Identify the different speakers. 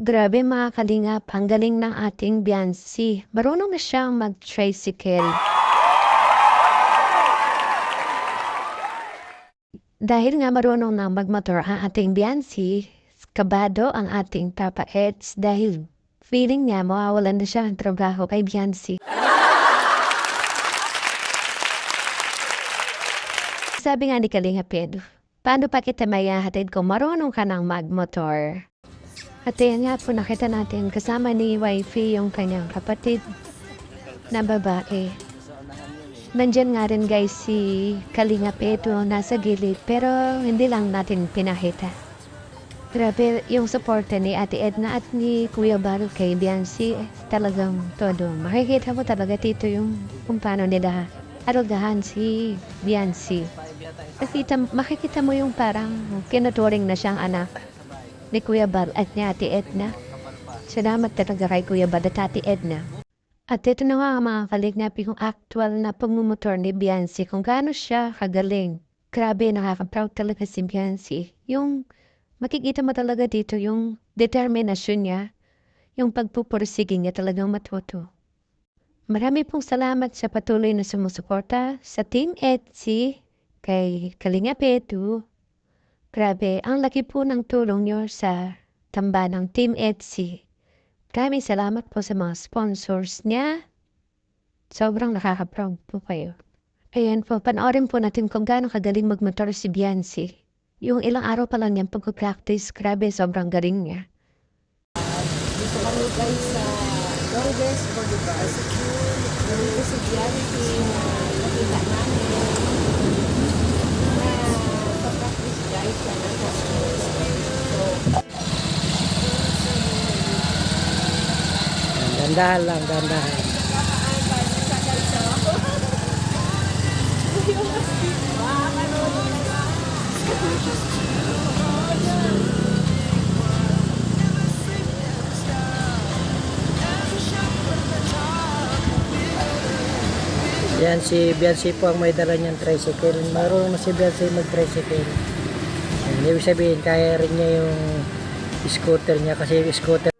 Speaker 1: Grabe mga kalingap, ang galing ng ating Biancy. Marunong na siyang mag-tricycle. Dahil nga marunong na magmotor ang ating Biancy, kabado ang ating Papa Eds dahil feeling niya mawawalan na siya ng trabaho kay Biancy. Sabi nga ni Kalinga Pedro, paano pa kita mayahatid kung marunong ka ng magmotor? At yan nga po nakita natin kasama ni wifey yung kanyang kapatid na babae. Nandyan nga rin guys si Kalinga Pedro nasa gilid pero hindi lang natin pinakita. Grabe yung suporta ni Ate Edna at ni Kuya Bal kay Biancy talagang todo. Makikita mo talaga dito yung kung paano nila arugahan si Biancy. Makikita mo yung parang kinuturing na siyang anak ni Kuya Bal at ni Ate Edna. Salamat talaga kay Kuya Bal at Ate Edna. At ito na nga mga kalignapi yung actual na pagmumotor ni Biancy kung gaano siya kagaling. Grabe, nakaka-proud talaga si Biancy. Yung makikita mo talaga dito yung determinasyon niya, yung pagpupursige niya talagang matuto. Marami pong salamat sa patuloy na sumusuporta sa Team Etsy, kay Kalinga Pedro. Grabe, ang laki po ng tulong nyo sa tambanang Team Etsy. Maraming salamat po sa mga sponsors niya. Sobrang nakaka-proud po kayo. Ayan po, panoorin po natin kung gaano kagaling magmotor si Biancy. Yung ilang araw pa lang niyang pag-practice, grabe, sobrang galing niya.
Speaker 2: Dito kami guys sa Dolbes for the bus. Dito si Biancy na nakita namin na pag-practice guys sa
Speaker 3: Gandahan lang, gandahan. Yan si Biancy po ang may dala niyang tricycle. Marunong na si Biancy mag-tricycle. Yan, ibig sabihin, kaya rin niya yung scooter niya kasi yung scooter